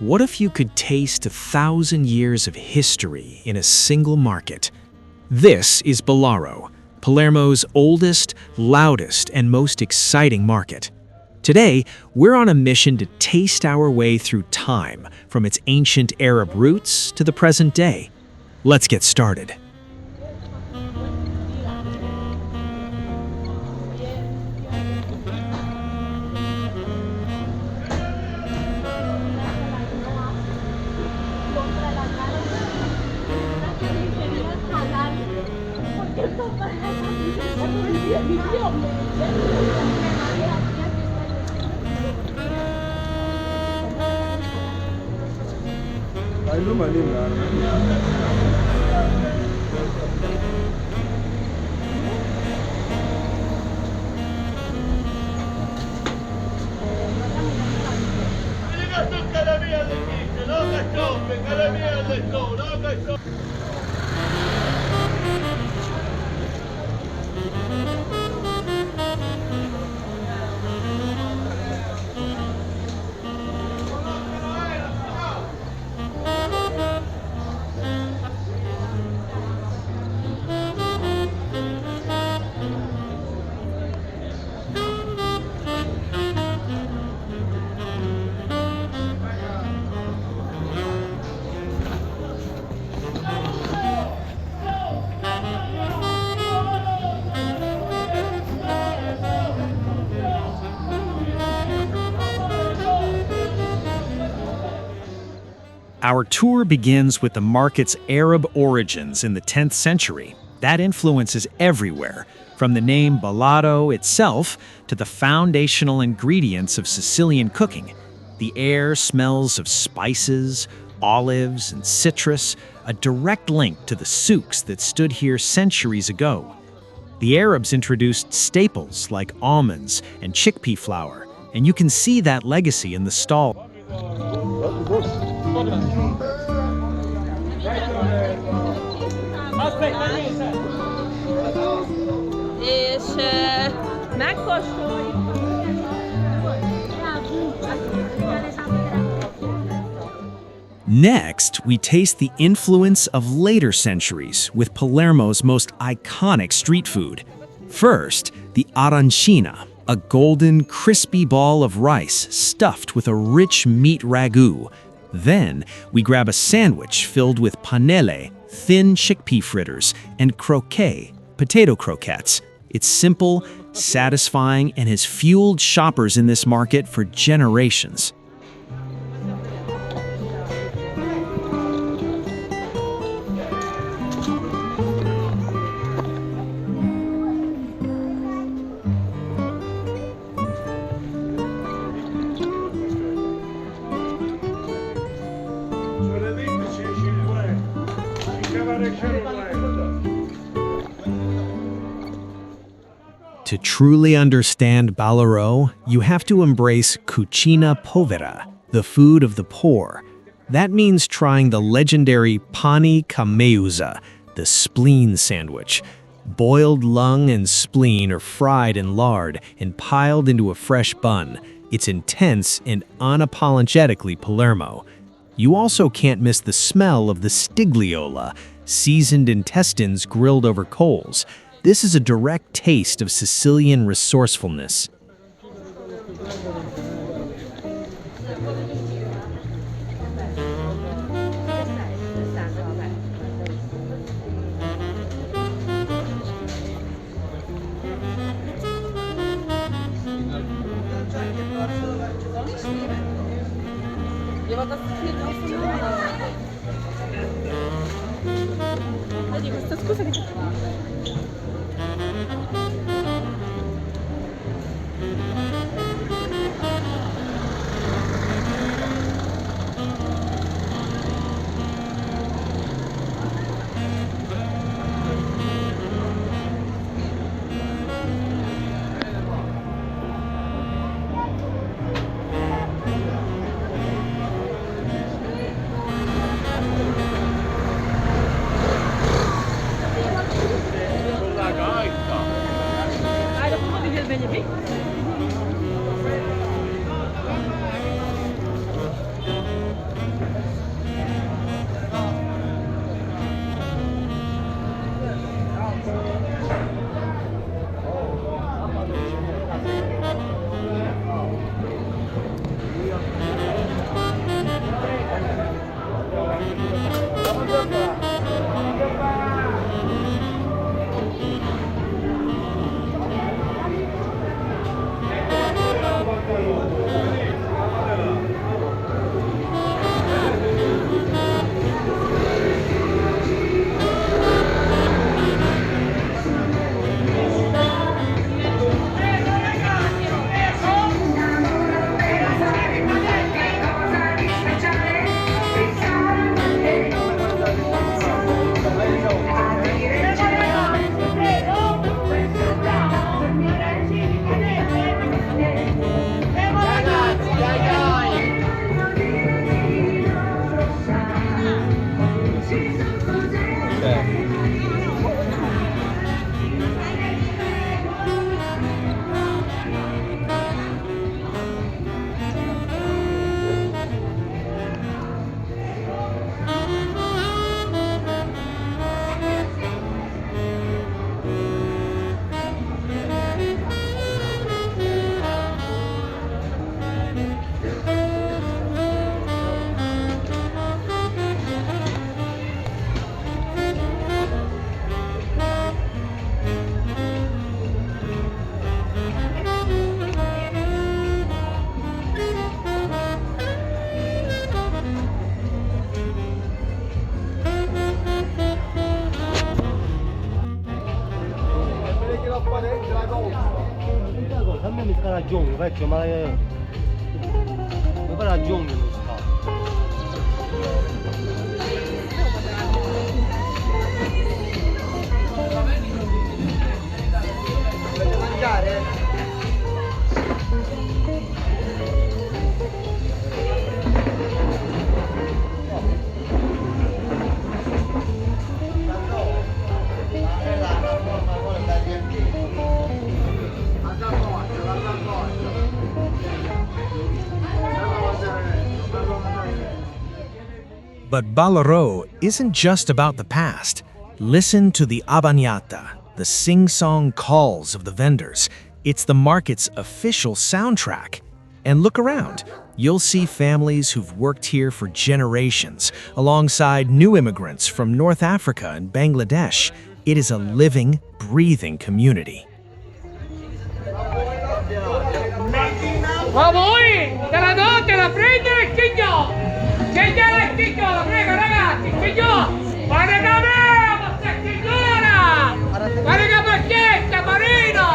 What if you could taste 1,000 years of history in a single market? This is Ballaro, Palermo's oldest, loudest, and most exciting market. Today, we're on a mission to taste our way through time, from its ancient Arab roots to the present day. Let's get started. Our tour begins with the market's Arab origins in the 10th century. That influence is everywhere, from the name Ballaro itself to the foundational ingredients of Sicilian cooking. The air smells of spices, olives, and citrus, a direct link to the souks that stood here centuries ago. The Arabs introduced staples like almonds and chickpea flour, and you can see that legacy in the stall. Next, we taste the influence of later centuries with Palermo's most iconic street food. First, the Arancina, a golden, crispy ball of rice stuffed with a rich meat ragù. Then, we grab a sandwich filled with panelle, thin chickpea fritters, and croquet, potato croquettes. It's simple, satisfying, and has fueled shoppers in this market for generations. To truly understand Ballaro, you have to embrace Cucina Povera, the food of the poor. That means trying the legendary Pani Meusa, the spleen sandwich. Boiled lung and spleen are fried in lard and piled into a fresh bun. It's intense and unapologetically Palermo. You also can't miss the smell of the Stigghiola, seasoned intestines grilled over coals. This is a direct taste of Sicilian resourcefulness. Vecchio, ma mi pare aggiungere lo stato. Volete mangiare? But Ballarò isn't just about the past. Listen to the abbanniata, the sing-song calls of the vendors. It's the market's official soundtrack. And look around. You'll see families who've worked here for generations, alongside new immigrants from North Africa and Bangladesh. It is a living, breathing community. Ma voi, te la do, te la prendo e Stigghiola! Stigghiola e Stigghiola, prego ragazzi, Stigghiola! Ma ne capiamo, Stigghiola! Ma ne capisce, Marino!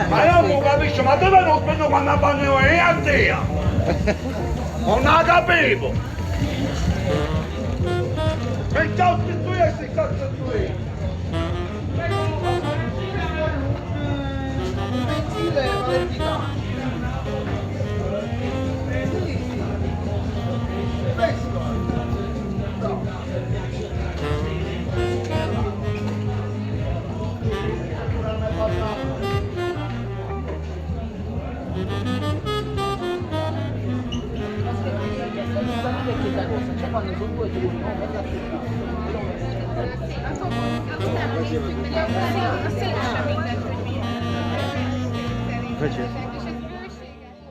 Ma io non capisco, ma dove non spendo quando abbanno e a te? Non la capivo! Che cazzo tu è, che cazzo tu è?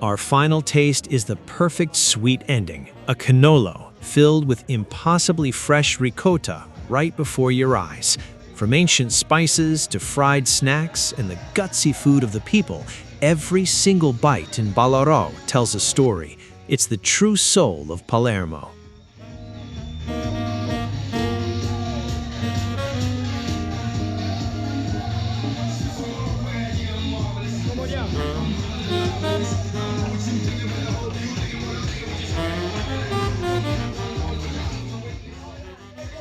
Our final taste is the perfect sweet ending, a cannolo filled with impossibly fresh ricotta right before your eyes. From ancient spices to fried snacks and the gutsy food of the people, every single bite in Ballarò tells a story. It's the true soul of Palermo.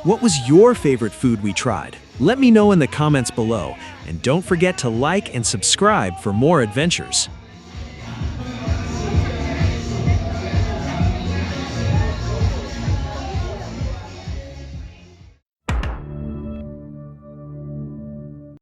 What was your favorite food we tried? Let me know in the comments below, and don't forget to like and subscribe for more adventures.